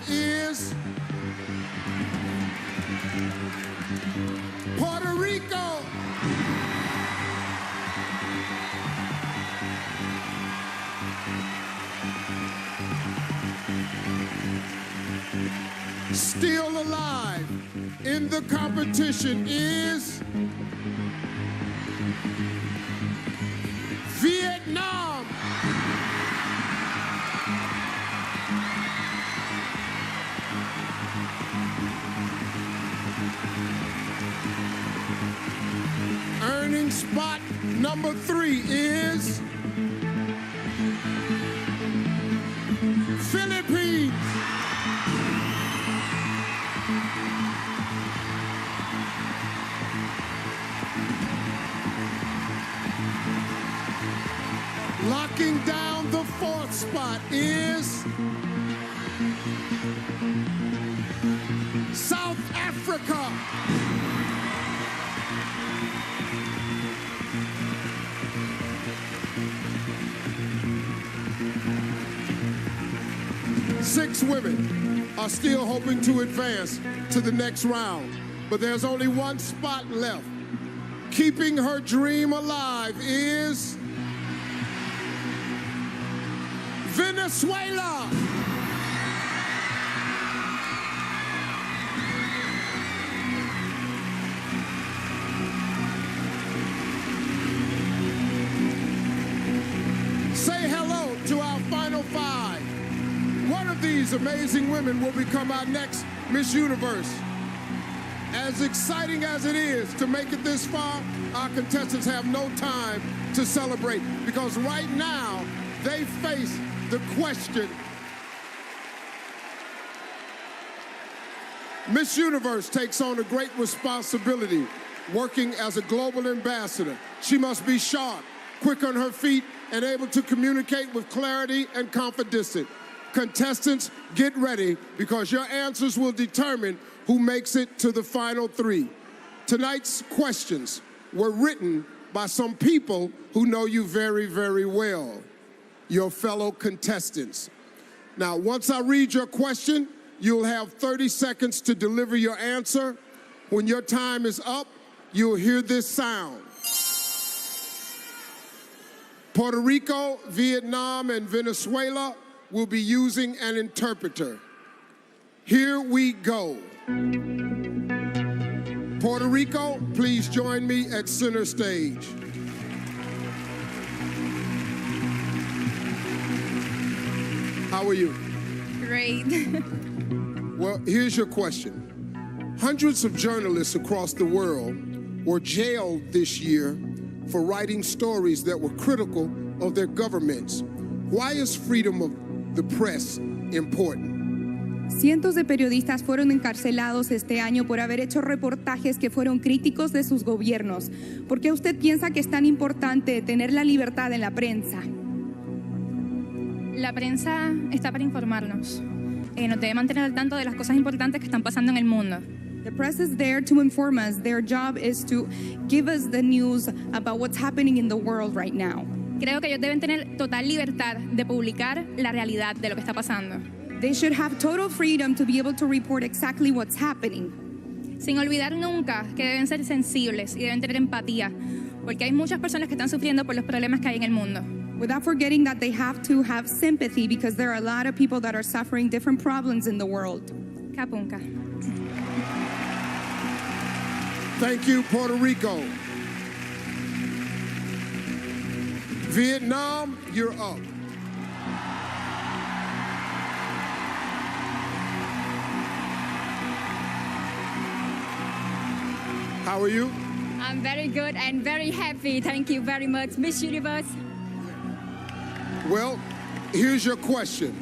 is Puerto Rico. Still alive in the competition is Vietnam. Earning spot number 3 is Philippines. Locking down the 4th spot is South Africa. Six women are still hoping to advance to the next round, but there's only one spot left. Keeping her dream alive is Venezuela. Say hello to our final 5. One of these amazing women will become our next Miss Universe. As exciting as it is to make it this far, our contestants have no time to celebrate because right now they face the question. Miss Universe takes on a great responsibility working as a global ambassador. She must be sharp, quick on her feet, and able to communicate with clarity and confidence. Contestants, get ready because your answers will determine who makes it to the final 3. Tonight's questions were written by some people who know you very, very well, your fellow contestants. Now, once I read your question, you'll have 30 seconds to deliver your answer. When your time is up, you'll hear this sound. Puerto Rico, Vietnam, and Venezuela will be using an interpreter. Here we go. Puerto Rico, please join me at center stage. How are you? Great. Well, here's your question. Hundreds of journalists across the world were jailed this year for writing stories that were critical of their governments. Why is freedom of the press important? Cientos de periodistas fueron encarcelados este año por haber hecho reportajes que fueron críticos de sus gobiernos. ¿Por qué usted piensa que es tan importante tener la libertad en la prensa? La prensa está para informarnos. Nos debe mantener al tanto de las cosas importantes que están pasando en el mundo. The press is there to inform us. Their job is to give us the news about what's happening in the world right now. Creo que ellos deben tener total libertad de publicar la realidad de lo que está pasando. They should have total freedom to be able to report exactly what's happening. Sin olvidar nunca que deben ser sensibles y deben tener empatía, porque hay muchas personas que están sufriendo por los problemas que hay en el mundo. Without forgetting that they have to have sympathy because there are a lot of people that are suffering different problems in the world. Kapunka. Thank you, Puerto Rico. Vietnam, you're up. How are you? I'm very good and very happy. Thank you very much, Miss Universe. Well, here's your question.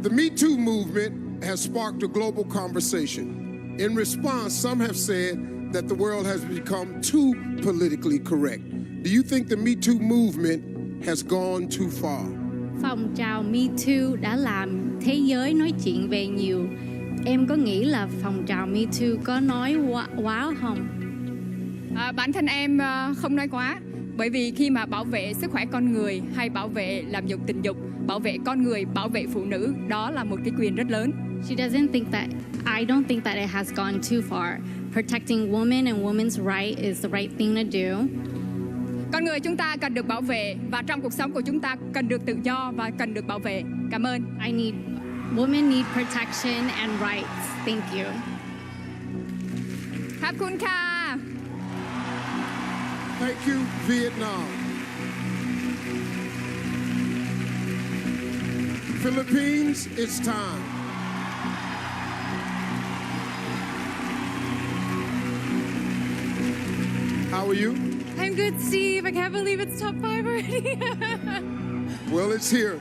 The Me Too movement has sparked a global conversation. In response, some have said that the world has become too politically correct. Do you think the Me Too movement has gone too far? Phong trào Me Too đã làm thế giới nói chuyện về nhiều. Em có nghĩ là phong trào Me Too có nói quá không? Bản thân em không nói quá, bởi vì khi mà bảo vệ sức khỏe con người hay bảo vệ làm dục tình dục bảo vệ con người, bảo vệ phụ nữ, đó là một cái quyền rất lớn. She doesn't think that, I don't think that it has gone too far. Protecting women and women's right is the right thing to do. Con người chúng ta cần được bảo vệ và trong cuộc sống của chúng ta cần được tự do và cần được bảo vệ. Cảm ơn. Women need protection and rights. Thank you. ขอบคุณค่ะ Thank you, Vietnam. Philippines, it's time. How are you? I'm good, Steve. I can't believe it's top 5 already. Well, it's here.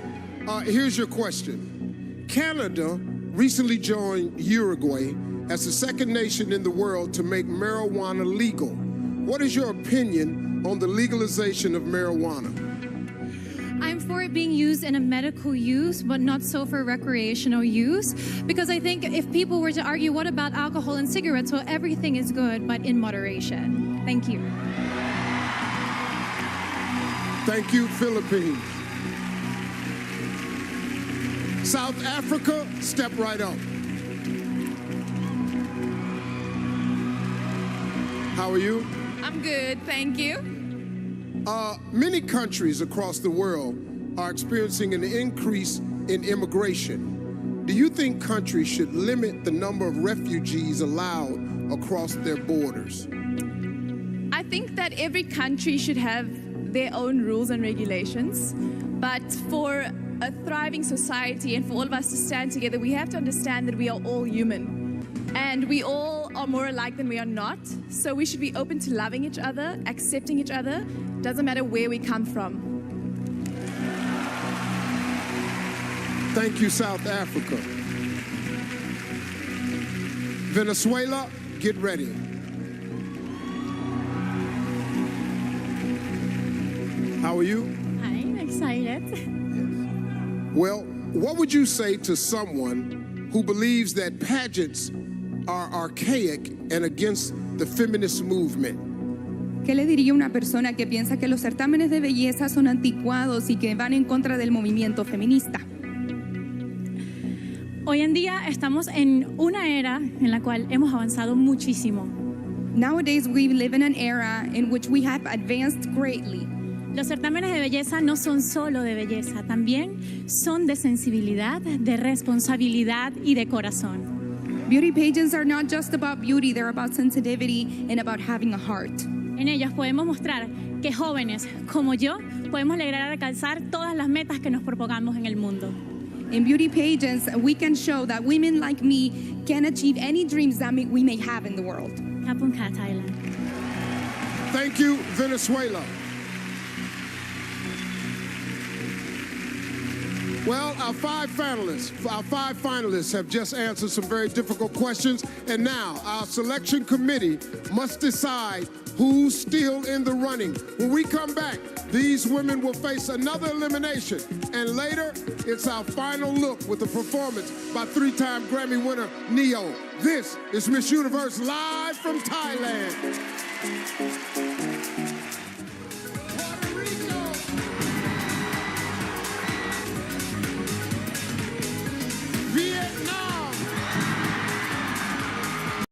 Here's your question. Canada recently joined Uruguay as the second nation in the world to make marijuana legal. What is your opinion on the legalization of marijuana? I'm for it being used in a medical use, but not so for recreational use. Because I think if people were to argue, what about alcohol and cigarettes? Well, everything is good, but in moderation. Thank you. Thank you, Philippines. South Africa, step right up. How are you? I'm good, thank you. Many countries across the world are experiencing an increase in immigration. Do you think countries should limit the number of refugees allowed across their borders? I think that every country should have their own rules and regulations, but for a thriving society and for all of us to stand together, we have to understand that we are all human and we all are more alike than we are not. So we should be open to loving each other, accepting each other, doesn't matter where we come from. Thank you, South Africa. Venezuela, get ready. How are you? I'm excited. Well, what would you say to someone who believes that pageants are archaic and against the feminist movement? ¿Qué le diría a una persona que piensa que los certámenes de belleza son anticuados y que van en contra del movimiento feminista? Hoy en día estamos en una era en la cual hemos avanzado muchísimo. Nowadays we live in an era in which we have advanced greatly. Los certámenes de belleza no son solo de belleza, también son de sensibilidad, de responsabilidad y de corazón. Beauty pageants are not just about beauty, they're about sensitivity and about having a heart. En ellas podemos mostrar que jóvenes como yo podemos lograr alcanzar todas las metas que nos propongamos en el mundo. In beauty pageants, we can show that women like me can achieve any dreams that we may have in the world. ขอบคุณค่ะ Thailand. Thank you, Venezuela. Well, our five finalists have just answered some very difficult questions, and now our selection committee must decide who's still in the running. When we come back, these women will face another elimination, and later, it's our final look with a performance by three-time Grammy winner Neo. This is Miss Universe live from Thailand.